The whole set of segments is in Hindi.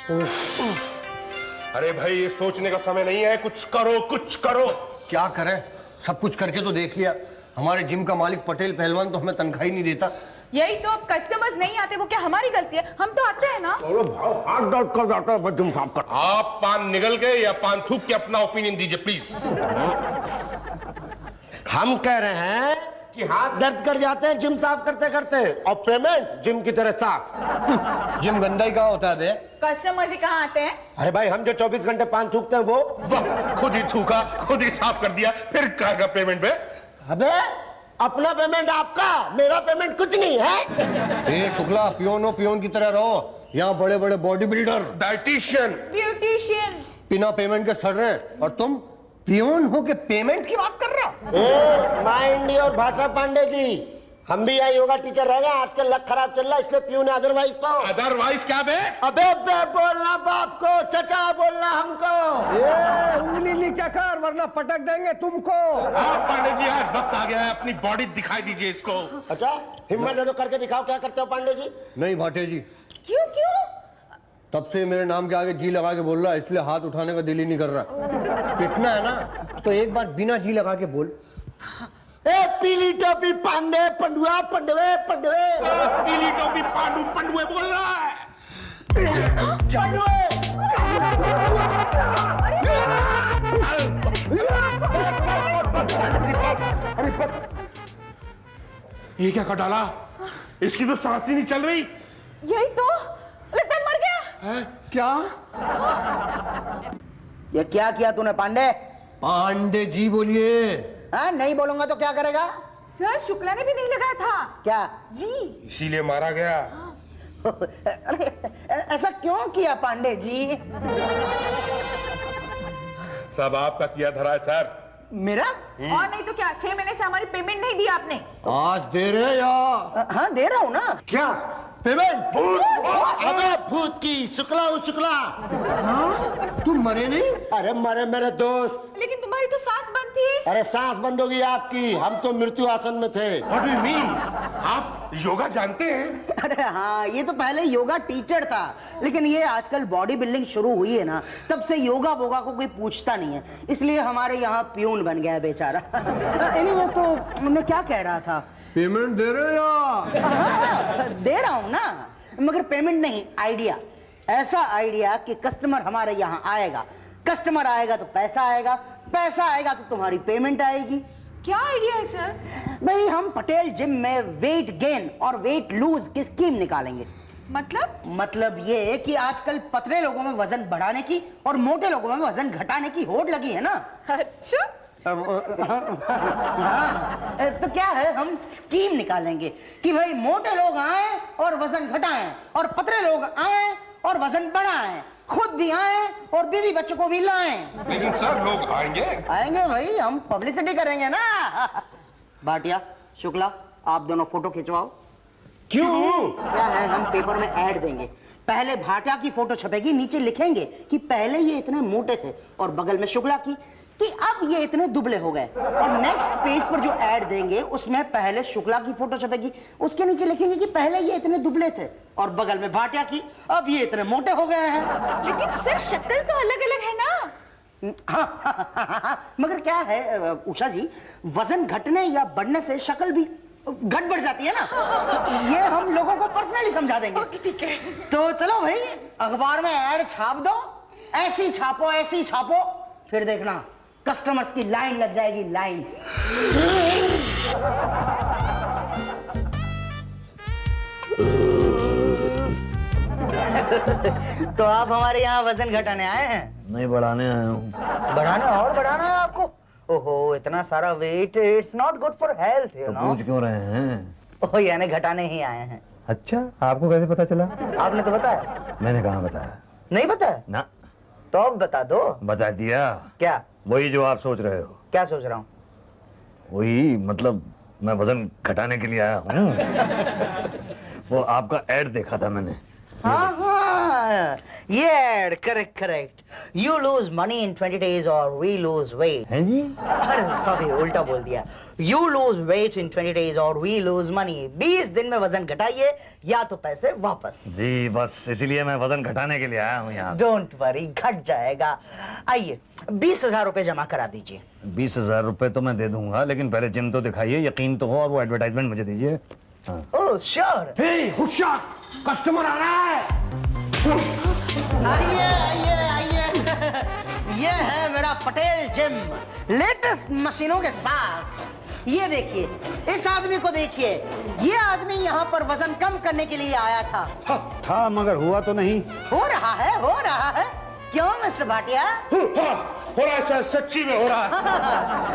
अरे भाई ये सोचने का समय नहीं है, कुछ करो कुछ करो। क्या करें, सब कुछ करके तो देख लिया। हमारे जिम का मालिक पटेल पहलवान तो हमें तनख्वाह ही नहीं देता। यही तो, कस्टमर्स नहीं आते वो क्या हमारी गलती है? हम तो आते हैं ना। अरे भाई हाथ दर्द कर जाता है जिम साफ कर। आप पान निगल गए या पान थूक के अपना ओपिनियन दीजिए प्लीज। हम कह रहे हैं कि हाथ दर्द कर जाते हैं जिम साफ करते करते, और पेमेंट जिम की तरह साफ। जिम गंदा ही कहाँ होता है बे? कस्टमर्स ही कहाँ आते हैं? अरे भाई हम जो 24 घंटे पान थूकते हैं वो। वाह, खुद ही थूका खुद ही साफ कर दिया, फिर कहेगा पेमेंट पे। अबे अपना पेमेंट आपका, मेरा पेमेंट कुछ नहीं है। ए शुक्ला, पियोन हो पियोन की तरह रहो। यहाँ बड़े बड़े बॉडी बिल्डर, डाइटिशियन, ब्यूटिशियन बिना पेमेंट के सड़ रहे, और तुम पियोन हो के पेमेंट की बात कर रहा। माइंड योर भाषा पांडे जी, हम भी यहाँ योगा टीचर रह गए, आजकल लक खराब चल रहा है इसलिए प्यून है, अदरवाइज तो। अदरवाइज क्या बे? अबे बे बोलना बाप को, चचा बोलना हमको। ए, उंगली नीचे कर वरना पटक देंगे तुमको। आप पांडे जी आज वक्त आ गया है, अपनी बॉडी दिखाई दीजिए इसको। अच्छा हिम्मत है तो करके दिखाओ, क्या करते हो पांडे जी? नहीं भाटे जी, क्यों क्यों? तब से मेरे नाम के आगे जी लगा के बोल रहा है, इसलिए हाथ उठाने का दिल ही नहीं कर रहा। पिटना है ना तो एक बार बिना जी लगा के बोल। ए पीली टोपी पांडे पंडुआ पंडवे पंडवे। पीली टोपी पांडू पंडुए बोल रहा है। अरे बस, ये क्या कर डाला? इसकी तो सांस ही नहीं चल रही। यही तो, लगता है मर गया है? क्या? ये क्या किया तूने पांडे? पांडे जी बोलिए। हाँ, नहीं बोलूंगा तो क्या करेगा? सर, शुक्ला ने भी नहीं लगाया था। क्या जी? इसीलिए मारा गया। अरे ऐसा क्यों किया पांडे जी? सब आपका किया धरा है सर। मेरा? और नहीं तो क्या, 6 महीने से हमारी पेमेंट नहीं दी आपने। आज दे रहे या? हाँ दे रहा हूँ ना। क्या पेमेंट? अबे भूत की शुक्ला हूँ शुक्ला। तुम मरे नहीं? अरे मरे मेरे दोस्त। लेकिन तुम्हारी तो सांस बंद थी। अरे सांस बंद होगी आपकी, हम तो मृत्यु आसन में थे। What do you mean? आप योगा जानते हैं? अरे हाँ, ये तो पहले योगा टीचर था, लेकिन ये आजकल बॉडी बिल्डिंग शुरू हुई है ना, तब से योगा वोगा को कोई पूछता नहीं है, इसलिए हमारे यहाँ प्यून बन गया बेचारा। एनीवे, तो मैं क्या कह रहा था? पेमेंट दे रहे या? दे रहा हूं ना, मगर पेमेंट नहीं, आइडिया। ऐसा आइडिया कि कस्टमर हमारे यहाँ आएगा, कस्टमर आएगा तो पैसा आएगा, पैसा आएगा तो तुम्हारी पेमेंट आएगी। क्या आइडिया है सर? भाई हम पटेल जिम में वेट गेन और वेट लूज की स्कीम निकालेंगे। मतलब ये कि आजकल पतले लोगों में वजन बढ़ाने की और मोटे लोगों में वजन घटाने की होड़ लगी है ना। अच्छा, हाँ, तो क्या है, हम स्कीम निकालेंगे कि भाई मोटे लोग आए और वजन घटाएं, और पतले लोग आए और वजन बढ़ाएं, खुद भी आए और बीवी बच्चों को भी लाएं। लेकिन सर लोग आएंगे। आएंगे भाई, हम पब्लिसिटी करेंगे ना। भाटिया, शुक्ला, आप दोनों फोटो खिंचवाओ। क्यों? क्या है, हम पेपर में ऐड देंगे। पहले भाटिया की फोटो छपेगी, नीचे लिखेंगे कि पहले ये इतने मोटे थे, और बगल में शुक्ला की कि अब ये इतने दुबले हो गए। और नेक्स्ट पेज पर जो ऐड देंगे उसमें पहले शुक्ला की फोटो छपेगी, उसके नीचे लिखेंगे कि पहले ये इतने दुबले थे, और बगल में भाटिया की, अब ये इतने मोटे हो गए हैं। लेकिन सर शक्ल तो अलग अलग है ना। हाँ, मगर क्या है उषा जी, वजन घटने या बढ़ने से शक्ल भी घट बढ़ जाती है ना। ये हम लोगों को पर्सनली समझा देंगे। ओके ठीक है। तो चलो भाई, अखबार में ऐड छाप दो, ऐसी छापो, फिर देखना कस्टमर्स की लाइन लग जाएगी, लाइन। तो आप हमारे यहाँ वजन घटाने आए हैं? नहीं, बढ़ाने आया हूँ। बढ़ाना है आपको? ओहो, इतना सारा weight, it's not good for health, you तो नो। पूछ क्यों रहे हैं? ओह, यानी घटाने ही आए हैं। अच्छा, आपको कैसे पता चला? आपने तो बताया। मैंने कहाँ बताया? नहीं बताया? ना। तो अब बता दो। बता दिया। क्या? वही जो आप सोच रहे हो। क्या सोच रहा हूँ? वही, मतलब मैं वजन घटाने के लिए आया हूँ। वो आपका ऐड देखा था मैंने। हाँ, ये ad correct correct you lose money in 20 days और वी लूज वेट है जी? अरे सॉरी उल्टा बोल दिया you lose weight in 20 days और वी लूज मनी 20 दिन में वजन घटाइए या तो पैसे वापस जी बस इसीलिए मैं वजन घटाने के लिए आया हूँ यहाँ। डोंट वरी घट जाएगा आइए 20,000 रुपए जमा करा दीजिए 20,000 रुपए तो मैं दे दूंगा, लेकिन पहले जिम तो दिखाइए, यकीन तो हो, और वो एडवर्टाइजमेंट मुझे दीजिए। हाँ। ओह श्योर होशियार, कस्टमर आ रहा है। आइए आइए आइए ये है मेरा पटेल जिम लेटेस्ट मशीनों के साथ। ये देखिए इस आदमी को देखिए, ये आदमी यहाँ पर वजन कम करने के लिए आया था। था मगर हुआ तो नहीं। हो रहा है क्यों मिस्टर भाटिया? हो रहा है सर, सच्ची में हो रहा है।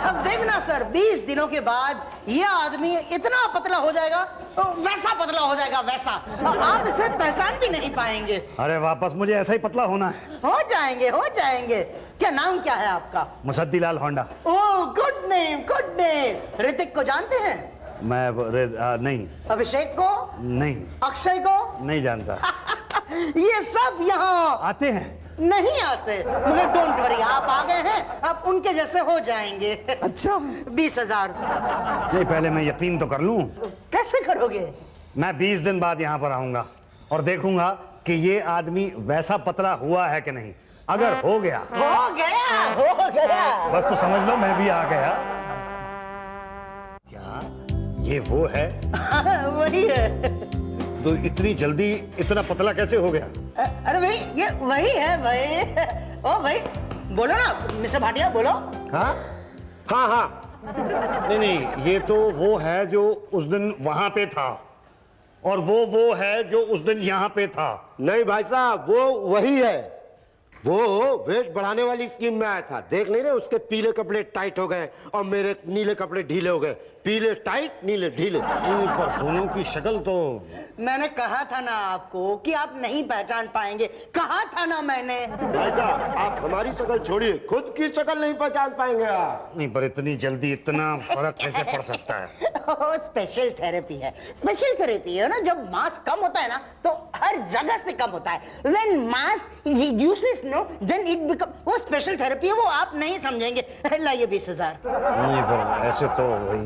अब देखना सर 20 दिनों के बाद ये आदमी इतना पतला हो जाएगा, वैसा पतला हो जाएगा वैसा, आप इसे पहचान भी नहीं पाएंगे। अरे वापस मुझे ऐसा ही पतला होना है। हो जाएंगे। क्या नाम क्या है आपका? Musaddi Lal Honda. Oh good name. Hrithik को जानते हैं? मैं नहीं। अभिषेक को? नहीं। अक्षय को? नहीं जानता। ये सब यहाँ आते हैं? नहीं आते, मगर डोंट वरी आप आ गए हैं, आप उनके जैसे हो जाएंगे। अच्छा 20,000 नहीं, पहले मैं यकीन तो कर लूं। कैसे करोगे? मैं 20 दिन बाद यहाँ पर आऊंगा और देखूंगा कि ये आदमी वैसा पतला हुआ है कि नहीं। अगर हो गया बस तो समझ लो मैं भी आ गया। क्या ये वो है? वही है। तो इतनी जल्दी इतना पतला कैसे हो गया? अरे भाई ये वही है भाई। ओ भाई बोलो ना मिस्टर भाटिया बोलो। हाँ हाँ हाँ नहीं ये तो वो है जो उस दिन वहां पे था, और वो है जो उस दिन यहाँ पे था। नहीं भाई साहब, वो वही है। वो वेट बढ़ाने वाली स्कीम में आया था। देख नहीं रहे उसके पीले कपड़े टाइट हो गए और मेरे नीले कपड़े ढीले हो गए। पीले टाइट, नीले ढीले। पर दोनों की शक्ल तो मैंने कहा था ना आपको कि आप नहीं पहचान पाएंगे, कहा था ना मैंने। भाई साहब आप हमारी शक्ल छोड़िए, खुद की शक्ल नहीं पहचान पाएंगे आप। नहीं, पर इतनी जल्दी इतना फर्क कैसे पड़ सकता है? स्पेशल थेरेपी है। स्पेशल थेरेपी है ना, जब मास कम होता है ना तो हर जगह से कम होता है। When mass reduces, no, then it become, वो स्पेशल थेरेपी है, वो आप नहीं समझेंगे। लाइए 20,000। नहीं, पर ऐसे तो वही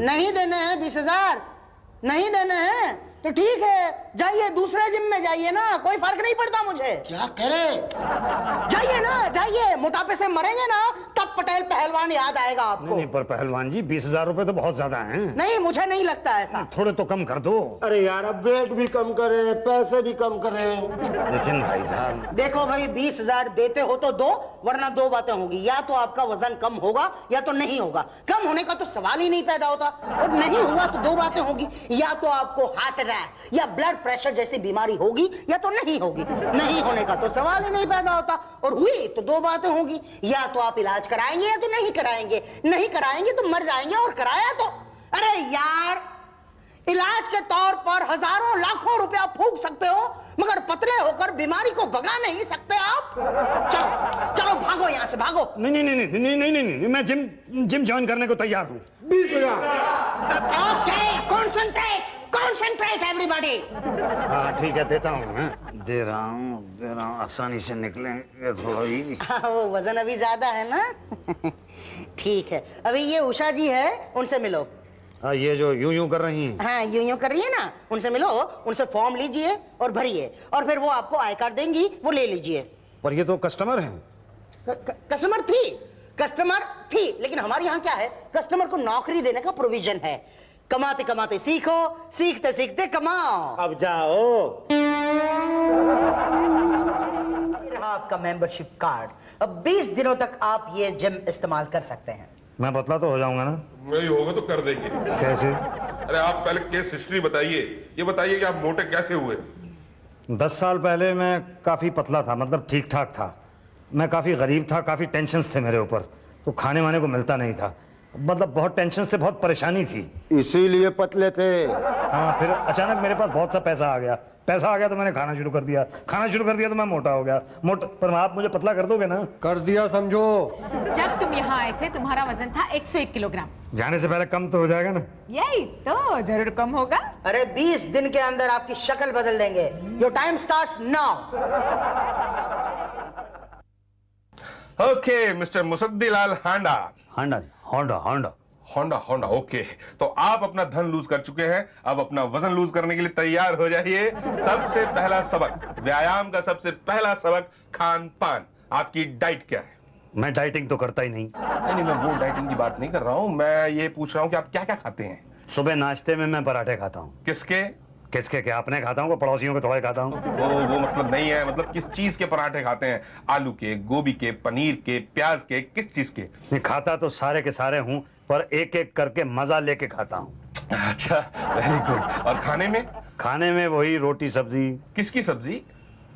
नहीं देने हैं 20,000, नहीं देने हैं तो ठीक है, जाइए दूसरे जिम में जाइए ना, कोई फर्क नहीं पड़ता मुझे। क्या करे? जाइए ना जाइए, मोटापे से मरेंगे ना तब पटेल पहलवान याद आएगा आपको। नहीं, पर पहलवान जी 20,000 रुपए तो बहुत ज्यादा हैं। नहीं मुझे नहीं लगता ऐसा। थोड़े तो कम कर दो। अरे यार अब वेट भी कम करें, पैसे भी कम करें। लेकिन भाई साहब देखो भाई 20,000 देते हो तो दो, वरना दो बातें होंगी, या तो आपका वजन कम होगा या तो नहीं होगा। कम होने का तो सवाल ही नहीं पैदा होता, और नहीं हुआ तो दो बातें होगी, या तो आपको हार्ट अटैक या ब्लड प्रेशर जैसी बीमारी होगी या तो नहीं होगी। नहीं होने का तो सवाल ही नहीं पैदा होता, और हुई तो दो बातें होगी, या तो आप इलाज कराएंगे या तो नहीं कराएंगे। नहीं कराएंगे तो मर जाएंगे, और कराया तो अरे यार इलाज के तौर पर हजारों लाखों रुपया फूंक सकते हो, मगर पतले होकर बीमारी को भगा नहीं सकते आप। चलो चलो भागो यहाँ से, भागो। नहीं नहीं नहीं नहीं नहीं नहीं नहीं, मैं जिम ज्वाइन करने को तैयार हूँ। 20,000। Okay concentrate everybody. हाँ ठीक है, देता हूँ मैं। दे रहा हूँ, आसानी से निकलेंगे थोड़ा ही। वो वजन अभी ज्यादा है ना। ठीक है, अभी ये उषा जी है, उनसे मिलो। हाँ, ये जो यूं कर रही हैं। हाँ यूं कर रही है ना, उनसे मिलो, उनसे फॉर्म लीजिए और भरिए, और फिर वो आपको आई कार्ड देंगी, वो ले लीजिए। पर ये तो कस्टमर हैं। कस्टमर थी, लेकिन हमारे यहाँ क्या है, कस्टमर को नौकरी देने का प्रोविजन है। कमाते कमाते सीखो, सीखते सीखते कमाओ। अब जाओ। रहा आपका मेंबरशिप कार्ड, अब 20 दिनों तक आप ये जिम इस्तेमाल कर सकते हैं। मैं पतला तो हो जाऊंगा ना? वही होगा तो कर देंगे। कैसे? अरे आप पहले केस हिस्ट्री बताइए, ये बताइए कि आप मोटे कैसे हुए? 10 साल पहले मैं काफ़ी पतला था, मतलब ठीक ठाक था। मैं काफ़ी गरीब था, काफ़ी टेंशन्स थे मेरे ऊपर, तो खाने वाने को मिलता नहीं था, मतलब बहुत टेंशन्स थे, बहुत परेशानी थी। इसीलिए पतले थे। हाँ, फिर अचानक मेरे पास बहुत सा पैसा आ गया तो मैंने खाना शुरू कर दिया तो मैं मोटा हो गया। पर आप मुझे पतला कर दोगे ना? कर दिया समझो। जब तुम यहाँ आए थे तुम्हारा वजन था 101 किलोग्राम। जाने से पहले कम तो हो जाएगा ना? यही तो जरूर कम होगा। अरे 20 दिन के अंदर आपकी शक्ल बदल देंगे। Your time starts now. Okay mister Musaddilal Handa. Handa Honda Honda Honda Honda okay, तो आप अपना धन लूज कर चुके हैं, अब अपना वजन लूज करने के लिए तैयार हो जाइए। सबसे पहला सबक, व्यायाम का सबसे पहला सबक, खान पान। आपकी डाइट क्या है? मैं डाइटिंग तो करता ही नहीं। नहीं, मैं वो डाइटिंग की बात नहीं कर रहा हूं, मैं ये पूछ रहा हूं कि आप क्या क्या खाते हैं? सुबह नाश्ते में मैं पराठे खाता हूँ। किसके? किसके क्या? अपने खाता हूँ, पड़ोसियों के थोड़े खाता हूँ। वो मतलब नहीं है, मतलब किस चीज के पराठे खाते हैं? आलू के, गोभी के, पनीर के, प्याज के, किस चीज के? नहीं, खाता तो सारे के सारे हूँ, पर एक एक करके मजा लेके खाता हूँ। अच्छा, वेरी गुड। और खाने में? खाने में वही रोटी सब्जी। किसकी सब्जी?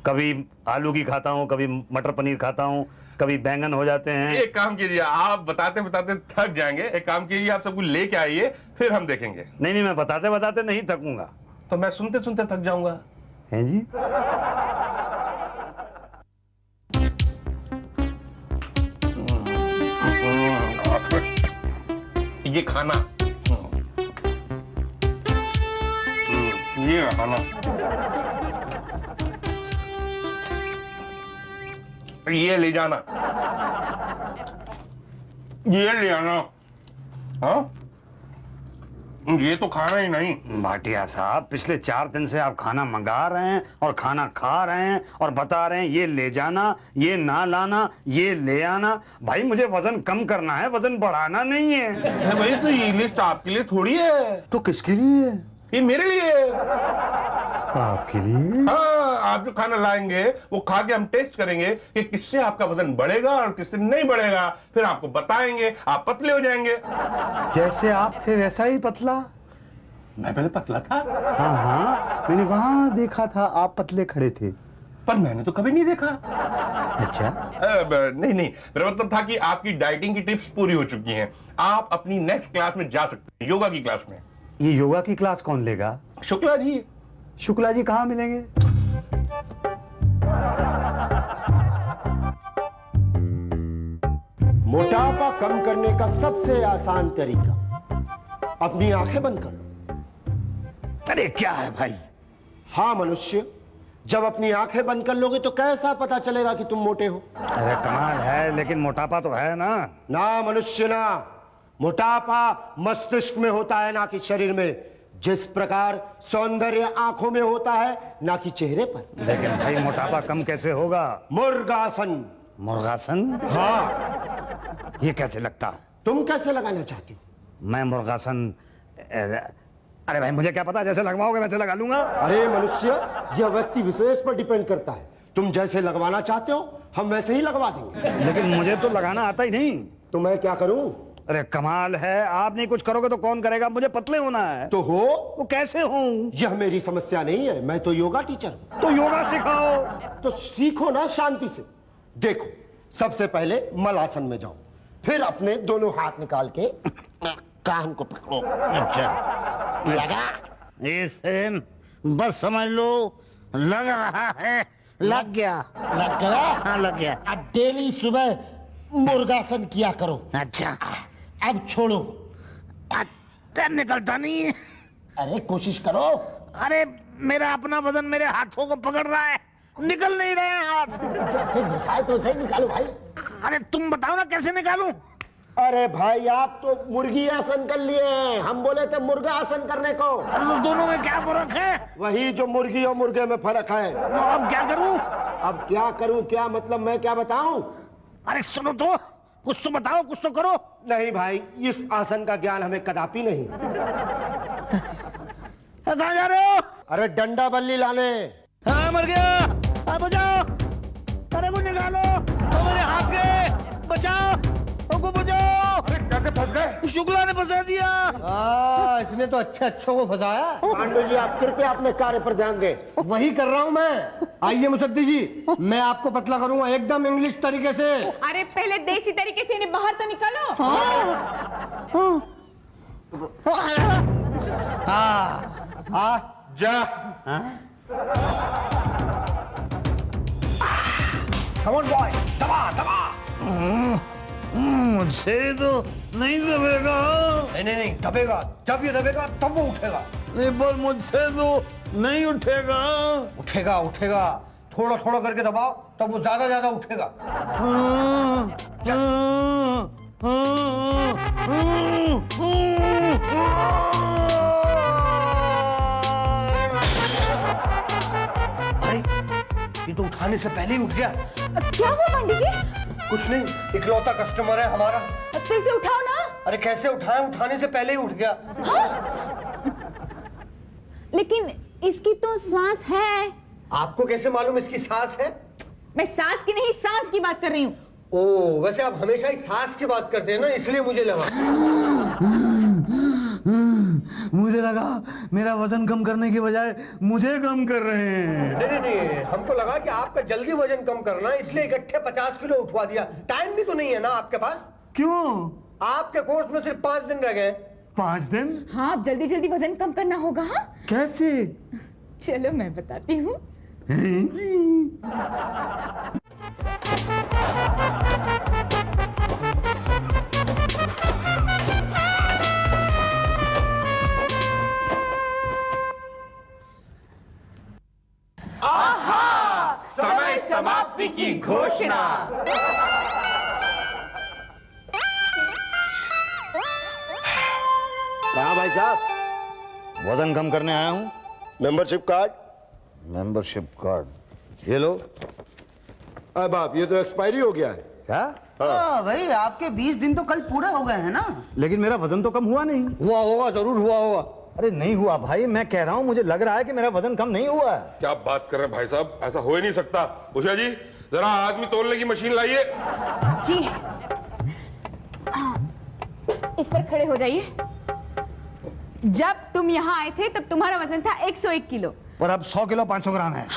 कभी आलू की खाता हूँ, कभी मटर पनीर खाता हूँ, कभी बैंगन हो जाते हैं। एक काम कीजिए, आप बताते बताते थक जाएंगे, एक काम कीजिए, आप सब कुछ लेके आइए, फिर हम देखेंगे। नहीं, मैं बताते बताते नहीं थकूंगा। तो मैं सुनते सुनते थक जाऊंगा। हैं जी? ये खाना, ये खाना, ये ले जाना, ये ले आना। हाँ, ये तो खाना ही नहीं। भाटिया साहब, पिछले 4 दिन से आप खाना मंगा रहे हैं और खाना खा रहे हैं और बता रहे हैं ये ले जाना, ये ना लाना, ये ले आना। भाई मुझे वजन कम करना है, वजन बढ़ाना नहीं है। अरे भाई, तो ये लिस्ट आपके लिए थोड़ी है। तो किसके लिए? ये मेरे लिए। आपके लिए? हाँ, आप जो खाना लाएंगे वो खा के हम टेस्ट करेंगे कि किससे आपका वजन बढ़ेगा और किससे नहीं बढ़ेगा, फिर आपको बताएंगे, आप पतले हो जाएंगे। जैसे आप थे वैसा ही पतला। मैं पहले पतला था, हाँ, मैंने वहां देखा था, आप पतले खड़े थे। पर मैंने तो कभी नहीं देखा। अच्छा, नहीं, मेरा मतलब था कि आपकी डाइटिंग की टिप्स पूरी हो चुकी हैं, आप अपनी नेक्स्ट क्लास में जा सकते हैं, योगा की क्लास में। ये योगा की क्लास कौन लेगा? शुक्ला जी। शुक्ला जी कहाँ मिलेंगे? मोटापा कम करने का सबसे आसान तरीका, अपनी आंखें बंद कर लो। अरे क्या है भाई? हाँ मनुष्य, जब अपनी आंखें बंद कर लोगे तो कैसा पता चलेगा कि तुम मोटे हो? अरे कमाल है, लेकिन मोटापा तो है ना। ना मनुष्य ना, मोटापा मस्तिष्क में होता है, ना कि शरीर में। जिस प्रकार सौंदर्य आंखों में होता है, ना कि चेहरे पर। लेकिन भाई मोटापा कम कैसे होगा? मुर्गासन। मुर्गासन? हाँ, ये कैसे लगता है? तुम कैसे लगाना चाहती हो? मैं मुर्गासन, अरे भाई मुझे क्या पता, जैसे लगवाओगे वैसे लगा लूंगा। अरे मनुष्य, यह व्यक्ति विशेष पर डिपेंड करता है। तुम जैसे लगवाना चाहते हो हम वैसे ही लगवा देंगे। लेकिन मुझे तो लगाना आता ही नहीं। तो मैं क्या करूं? अरे कमाल है, आप नहीं कुछ करोगे तो कौन करेगा? मुझे पतले होना है। तो हो। वो कैसे हूँ? यह मेरी समस्या नहीं है, मैं तो योगा टीचर हूं। तो योगा सिखाओ। तो सीखो ना शांति से। देखो, सबसे पहले मलासन में जाओ, फिर अपने दोनों हाथ निकाल के कान को पकड़ो। अच्छा, लगा? इसे बस समझ लो, लग रहा है। लग गया। लग गया? हाँ लग गया। अब डेली सुबह मुर्गासन किया करो। अच्छा, अब छोड़ो। अच्छा निकलता नहीं है। अरे कोशिश करो। अरे मेरा अपना वजन मेरे हाथों को पकड़ रहा है, निकल नहीं रहे हैं हाथ। जैसे घुसाए तो वैसे ही निकालो भाई। अरे तुम बताओ ना कैसे निकालूं? अरे भाई, आप तो मुर्गी आसन कर लिए हैं, हम बोले थे मुर्गा आसन करने को। अरे तो दोनों में क्या फर्क है? वही जो मुर्गी और मुर्गे में फर्क है। तो अब क्या करूं? अब क्या करूं? क्या मतलब, मैं क्या बताऊं? अरे सुनो तो, कुछ तो बताओ, कुछ तो करो। नहीं भाई, इस आसन का ज्ञान हमें कदापि नहीं। कहाँ जा रहे हो? अरे डंडा बल्ली लाने। हाँ मर गया, आप बचाओ। अरे वो निकालो, वो मेरे हाथ गए, बचाओ, उनको बचाओ। अरे कैसे फंस गए? शुक्ला ने फंसा दिया। इसने तो अच्छे को फंसाया। पांडु जी, आप कृपया अपने कार्य पर ध्यान दें। वही कर रहा हूँ मैं। आइए मुसद्दी जी, मैं आपको पतला करूंगा एकदम इंग्लिश तरीके से। अरे पहले देसी तरीके से इन्हें बाहर तो निकालो। जा। Come on boy, दबा दबा। मुझे तो नहीं दबेगा। नहीं, दबेगा। जब ये दबेगा तब वो उठेगा। नहीं पर मुझसे तो नहीं उठेगा। उठेगा उठेगा, थोड़ा थोड़ा करके दबाओ तब वो ज्यादा ज्यादा उठेगा। भाई ये तो उठाने से पहले ही उठ गया। क्या हुआ पंडित जी? कुछ नहीं, इकलौता कस्टमर है हमारा। तो इसे उठाओ ना। अरे कैसे उठाएं, उठाने से पहले ही उठ गया। लेकिन इसकी तो सांस है। आपको कैसे मालूम इसकी सांस है? मैं सांस की नहीं, सांस की बात कर रही हूँ। ओ, वैसे आप हमेशा ही सांस की बात करते हैं ना, इसलिए मुझे लगा। मुझे लगा मेरा वजन कम करने की बजाय मुझे कम कर रहे हैं। नहीं नहीं नहीं, हमको लगा कि आपका जल्दी वजन कम करना है, इसलिए इकट्ठे 50 किलो उठवा दिया। टाइम भी तो नहीं है ना आपके पास। क्यों? आपके कोर्स में सिर्फ 5 दिन रह गए। 5 दिन? हाँ, अब जल्दी जल्दी वजन कम करना होगा। हाँ, कैसे? चलो मैं बताती हूँ। समय समाप्ति की घोषणा। कहा भाई साहब? वजन कम करने आया हूँ। Membership card? मेंबरशिप कार्ड ये लो। अरे बाप, ये तो एक्सपायरी हो गया है। क्या? हाँ भाई, आपके 20 दिन तो कल पूरे हो गए हैं ना। लेकिन मेरा वजन तो कम हुआ नहीं। हुआ होगा, जरूर हुआ होगा। अरे नहीं हुआ भाई, मैं कह रहा हूँ मुझे लग रहा है कि मेरा वजन कम नहीं हुआ है। क्या बात कर रहे हैं भाई साहब, ऐसा हो ही नहीं सकता। उषा जी, जरा आदमी तोलने की मशीन लाइए। जी, इस पर खड़े हो जाइए। जब तुम यहाँ आए थे तब तुम्हारा वजन था 101 किलो। पर अब 100 किलो 500 ग्राम है।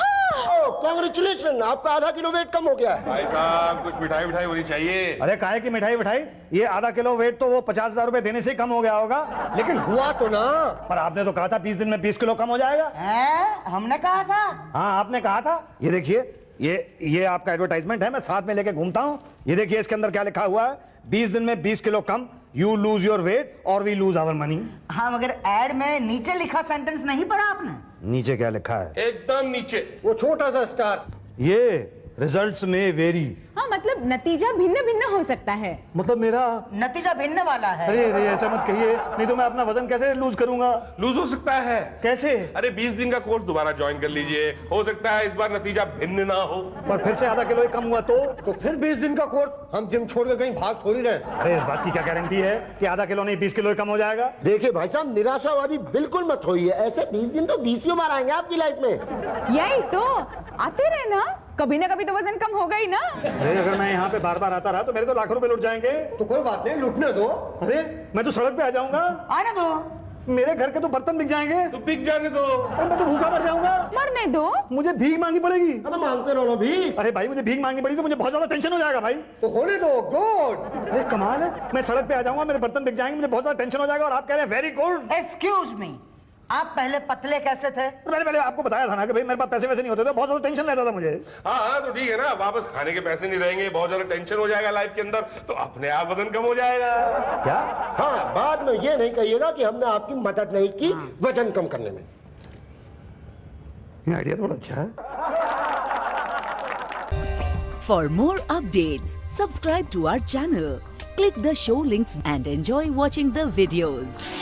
कांग्रेचुलेशन, आपका आधा किलो वेट कम हो गया है। भाई साहब, कुछ मिठाई मिठाई होनी चाहिए। अरे काहे की मिठाई मिठाई, ये आधा किलो वेट तो वो 50,000 रुपए देने से ही कम हो गया होगा। लेकिन हुआ तो ना। पर आपने तो कहा था 20 दिन में 20 किलो कम हो जाएगा। हैं? हमने कहा था। हाँ आपने कहा था। ये देखिए, ये आपका एडवर्टाइजमेंट है, मैं साथ में लेके घूमता हूँ। ये देखिए इसके अंदर क्या लिखा हुआ है, 20 दिन में 20 kilo come, you lose your weight और वी लूज आवर मनी। हाँ, मगर एड में नीचे लिखा सेंटेंस नहीं पढ़ा आपने? नीचे क्या लिखा है? एकदम नीचे वो छोटा सा स्टार। ये रिजल्ट्स में वेरी। हाँ, मतलब नतीजा भिन्न भिन्न हो सकता है। मतलब मेरा, नतीजा भिन्न वाला है। अरे ऐसा मत कहिए, नहीं तो मैं अपना वजन कैसे लूज करूंगा? लूज हो सकता है। कैसे? अरे 20 दिन का कोर्स दोबारा ज्वाइन कर लीजिए, हो सकता है इस बार नतीजा भिन्न ना हो। पर फिर से आधा किलो ही कम हुआ तो फिर 20 दिन का कोर्स, हम जिम छोड़ के कहीं भाग थोड़ी रहे। अरे इस बात की क्या गारंटी है कि आधा किलो नहीं 20 किलो ही कम हो जाएगा? देखिए भाई साहब, निराशावादी बिल्कुल मत होइए। ऐसे 20 दिन तो 20 बार आएंगे आपकी लाइफ में। यही तो, आते रहे ना, कभी ना कभी तो वजन कम होगा ही ना। अरे अगर मैं यहाँ पे बार बार आता रहा तो मेरे तो लाखों रुपए लुट जाएंगे। तो कोई बात नहीं, लुटने दो। अरे मैं तो सड़क पे आ जाऊंगा, आने दो। मेरे घर के तो बर्तन बिक जाएंगे। तो बिक जाने दो। अरे मैं तो भूखा मर जाऊंगा। मरने दो। मुझे भीख मांगनी पड़ेगी। अरे मांगते रहो भी। अरे भाई मुझे भीख मांगनी पड़ी तो मुझे बहुत ज्यादा टेंशन हो जाएगा भाई। तो होने दो, गुड। अरे कमाल है, मैं सड़क पे आ जाऊंगा, मेरे बर्तन बिक जाएंगे, मुझे बहुत ज्यादा टेंशन हो जाएगा और आप कह रहे हैं वेरी गुड। एक्सक्यूज मी, आप पहले पतले कैसे थे? मैंने पहले आपको बताया था ना कि भाई मेरे पास पैसे वैसे नहीं होते थे, बहुत ज्यादा टेंशन रहता था मुझे। हाँ तो ठीक है ना, वापस खाने के पैसे नहीं रहेंगे, बहुत ज्यादा टेंशन हो जाएगा लाइफ के अंदर, तो अपने आप वजन कम हो जाएगा। क्या? हाँ, बाद में ये नहीं कहिएगा कि हमने आपकी मदद नहीं की वजन कम करने में। ये आइडिया तो बड़ा अच्छा है। For more updates, subscribe to our channel, click the show links and enjoy watching the videos.